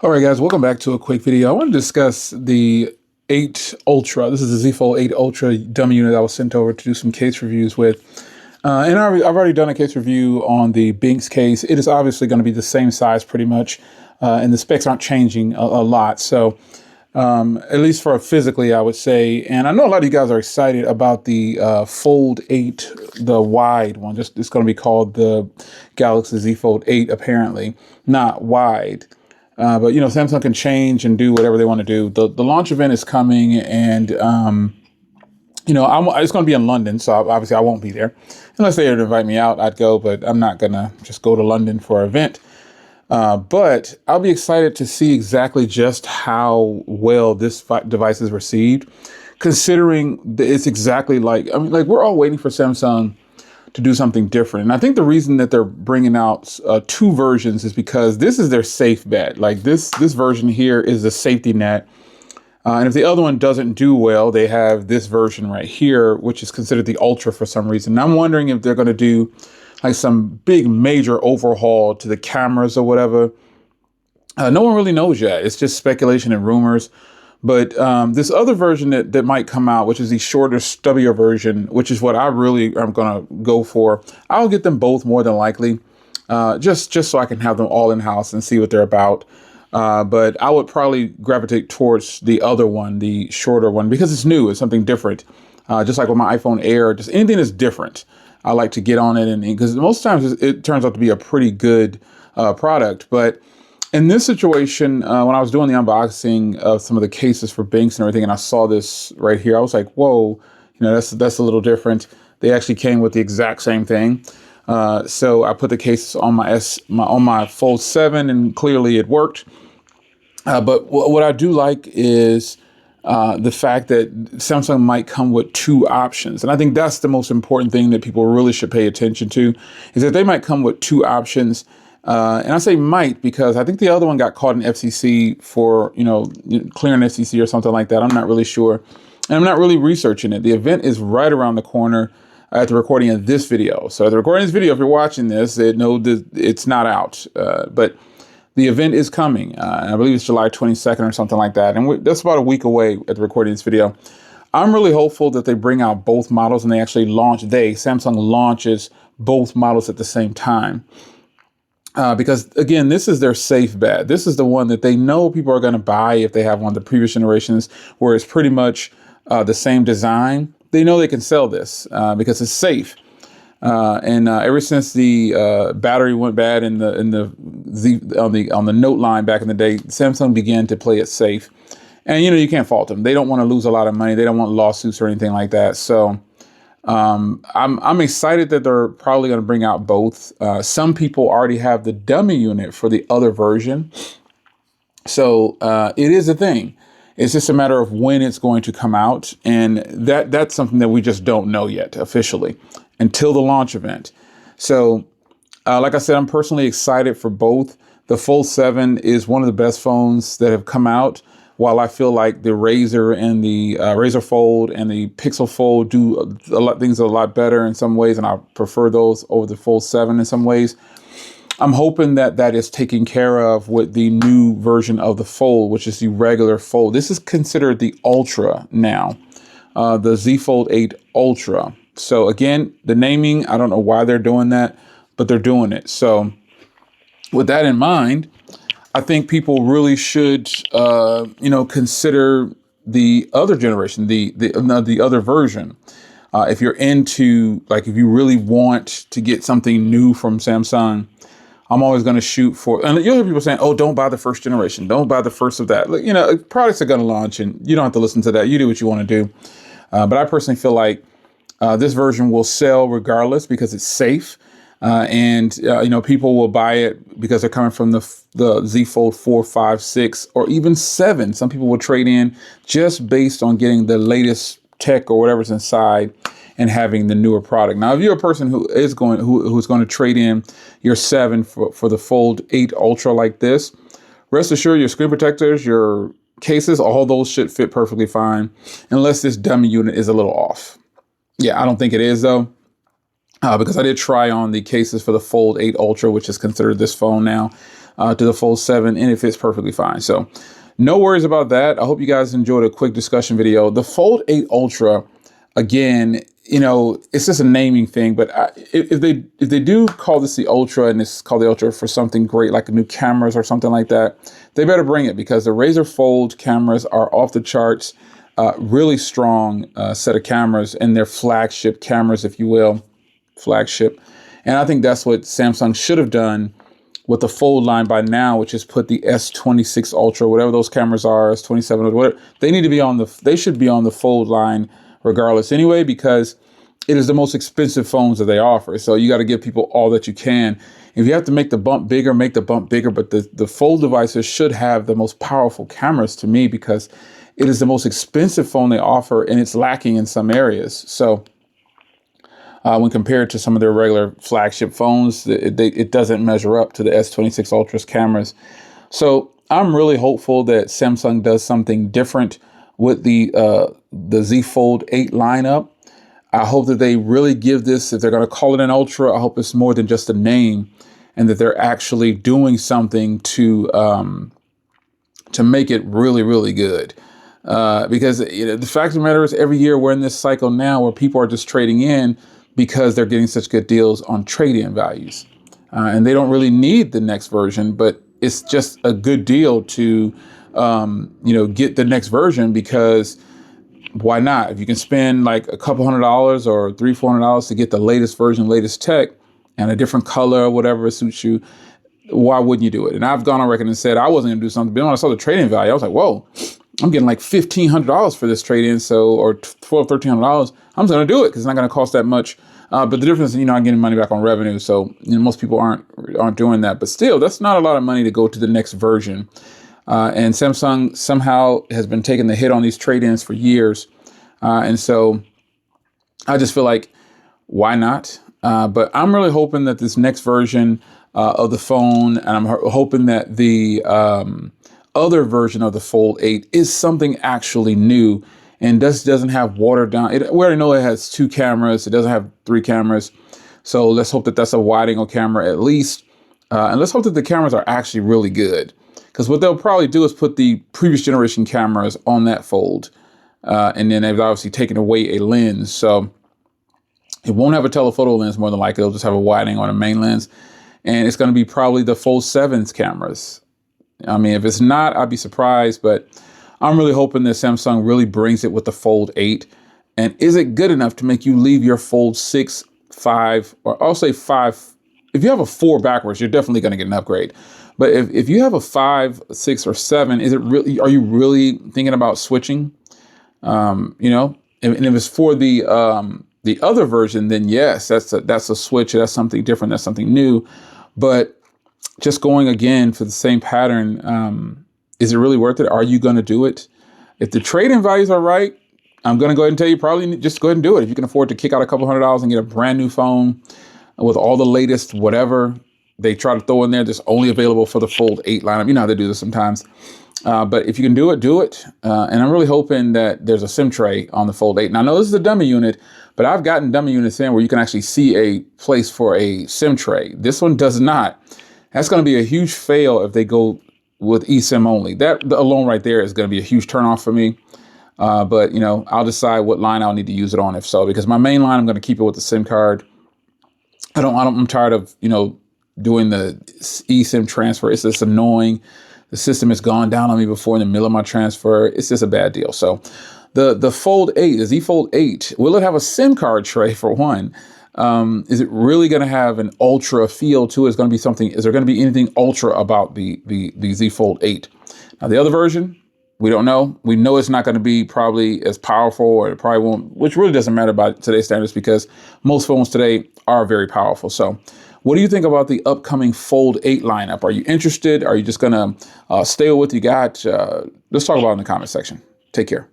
All right, guys, welcome back to a quick video. I want to discuss the 8 Ultra. This is the Z Fold 8 Ultra dummy unit I was sent over to do some case reviews with. I've already done a case review on the Binks case. It is obviously going to be the same size pretty much, and the specs aren't changing a lot. So at least for physically, I would say. And I know a lot of you guys are excited about the Fold 8, the wide one. It's going to be called the Galaxy Z Fold 8, apparently, not wide. But you know, Samsung can change and do whatever they want to do. The launch event is coming, and you know, it's going to be in London, so obviously I won't be there unless they would invite me out. I'd go, but I'm not gonna just go to London for an event. But I'll be excited to see exactly just how well this device is received, considering it's exactly like, I mean, like we're all waiting for Samsung to do something different. And I think the reason that they're bringing out 2 versions is because this is their safe bet. Like this version here is the safety net. And if the other one doesn't do well, they have this version right here, which is considered the Ultra for some reason. And I'm wondering if they're going to do like some big major overhaul to the cameras or whatever. No one really knows yet. It's just speculation and rumors. But this other version that might come out, which is the shorter, stubbier version, which is what I really am going to go for. I'll get them both more than likely, just so I can have them all in-house and see what they're about. But I would probably gravitate towards the other one, the shorter one, because it's new. It's something different. Just like with my iPhone Air, just anything that's different, I like to get on it. And because most times it turns out to be a pretty good product. But in this situation, when I was doing the unboxing of some of the cases for Binks and everything, and I saw this right here, I was like, whoa, you know, that's a little different. They actually came with the exact same thing. So I put the cases on my Fold 7, and clearly it worked. But what I do like is the fact that Samsung might come with 2 options. And I think that's the most important thing that people really should pay attention to, is that they might come with 2 options. And I say might because I think the other one got caught in FCC for, you know, clearing FCC or something like that. I'm not really sure. And I'm not really researching it. The event is right around the corner at the recording of this video. So at the recording of this video, if you're watching this, know that it's not out. But the event is coming. I believe it's July 22nd or something like that. And that's about a week away at the recording of this video. I'm really hopeful that they bring out both models and they actually Samsung launches both models at the same time. Because again, this is their safe bet. This is the one that they know people are going to buy if they have one of the previous generations where it's pretty much the same design. They know they can sell this because it's safe. Ever since the battery went bad on the Note line back in the day, Samsung began to play it safe. And you know, you can't fault them. They don't want to lose a lot of money. They don't want lawsuits or anything like that. So I'm excited that they're probably going to bring out both. Some people already have the dummy unit for the other version. So it is a thing. It's just a matter of when it's going to come out. And that's something that we just don't know yet officially until the launch event. So like I said, I'm personally excited for both. The Fold 7 is one of the best phones that have come out. While I feel like the Razr and the Razr Fold and the Pixel Fold do things a lot better in some ways, and I prefer those over the Fold 7 in some ways, I'm hoping that is taken care of with the new version of the Fold, which is the regular Fold. This is considered the Ultra now, the Z Fold 8 Ultra. So again, the naming, I don't know why they're doing that, but they're doing it. So with that in mind, I think people really should, you know, consider the other generation, the other version. If you're into, like, if you really want to get something new from Samsung, I'm always going to shoot for, and you'll hear people saying, oh, don't buy the first generation. Don't buy the first of that. You know, products are going to launch and you don't have to listen to that. You do what you want to do. But I personally feel like this version will sell regardless because it's safe. You know, people will buy it because they're coming from the Z Fold 4, 5, 6, or even 7. Some people will trade in just based on getting the latest tech or whatever's inside and having the newer product. Now, if you're a person who's going to trade in your 7 for the Fold 8 Ultra like this, rest assured your screen protectors, your cases, all those should fit perfectly fine, unless this dummy unit is a little off. Yeah, I don't think it is though. Because I did try on the cases for the Fold 8 Ultra, which is considered this phone now. to the Fold 7, and it fits perfectly fine. So no worries about that. I hope you guys enjoyed a quick discussion video. The Fold 8 Ultra, again, you know, it's just a naming thing, but if they do call this the Ultra and it's called the Ultra for something great, like new cameras or something like that, they better bring it, because the Razr Fold cameras are off the charts, really strong set of cameras, and they're flagship cameras, if you will, flagship. And I think that's what Samsung should have done with the Fold line by now, which is put the S26 Ultra, whatever those cameras are, S27, whatever, they need to be on they should be on the Fold line regardless anyway, because it is the most expensive phones that they offer. So you got to give people all that you can. If you have to make the bump bigger, make the bump bigger. But the Fold devices should have the most powerful cameras to me, because it is the most expensive phone they offer, and it's lacking in some areas. So when compared to some of their regular flagship phones, it doesn't measure up to the S26 Ultra's cameras. So I'm really hopeful that Samsung does something different with the Z Fold 8 lineup. I hope that they really give this, if they're going to call it an Ultra, I hope it's more than just a name, and that they're actually doing something to make it really, really good. Because the fact of the matter is, every year we're in this cycle now where people are just trading in because they're getting such good deals on trade-in values. And they don't really need the next version, but it's just a good deal to get the next version, because why not? If you can spend like a couple $100 or $300-$400 to get the latest version, latest tech, and a different color or whatever suits you, why wouldn't you do it? And I've gone on record and said I wasn't going to do something, but when I saw the trade-in value, I was like, whoa, I'm getting like $1,500 for this trade-in, or $1,200, $1,300. I'm just going to do it because it's not going to cost that much. But the difference is, I'm getting money back on revenue. So most people aren't doing that. But still, that's not a lot of money to go to the next version. And Samsung somehow has been taking the hit on these trade-ins for years. And so I just feel like, why not? But I'm really hoping that this next version of the phone, and I'm hoping that the other version of the Fold 8 is something actually new and doesn't have watered down. We already know it has 2 cameras. It doesn't have 3 cameras. So let's hope that that's a wide angle camera at least. And let's hope that the cameras are actually really good. Because what they'll probably do is put the previous generation cameras on that Fold. And then they've obviously taken away a lens. So it won't have a telephoto lens, more than likely. It'll just have a wide angle on a main lens. And it's going to be probably the Fold 7's cameras. I mean, if it's not, I'd be surprised. But I'm really hoping that Samsung really brings it with the Fold 8. And is it good enough to make you leave your Fold 6, 5, or I'll say 5. If you have a 4 backwards, you're definitely going to get an upgrade. But if you have a 5, 6, or 7, are you really thinking about switching? And if it's for the other version, then yes, that's a switch. That's something different. That's something new. But just going again for the same pattern, is it really worth it? Are you going to do it? If the trade-in values are right, I'm going to go ahead and tell you, probably just go ahead and do it. If you can afford to kick out a couple $100 and get a brand new phone with all the latest whatever they try to throw in there that's only available for the Fold 8 lineup. You know how they do this sometimes. But if you can do it, do it. And I'm really hoping that there's a SIM tray on the Fold 8. Now, I know this is a dummy unit, but I've gotten dummy units in where you can actually see a place for a SIM tray. This one does not. That's going to be a huge fail if they go with eSIM only. That alone right there is going to be a huge turnoff for me. But, I'll decide what line I'll need to use it on if so, because my main line, I'm going to keep it with the SIM card. I'm tired of, doing the eSIM transfer. It's just annoying. The system has gone down on me before in the middle of my transfer. It's just a bad deal. So the Fold 8, the Z Fold 8, will it have a SIM card tray for one? Is it really going to have an ultra feel to it? Is there going to be anything ultra about the Z Fold 8? Now the other version, we don't know. We know it's not going to be probably as powerful, or it probably won't, which really doesn't matter by today's standards, because most phones today are very powerful. So what do you think about the upcoming Fold 8 lineup? Are you interested? Are you just going to stay with what you got? Let's talk about it in the comment section. Take care.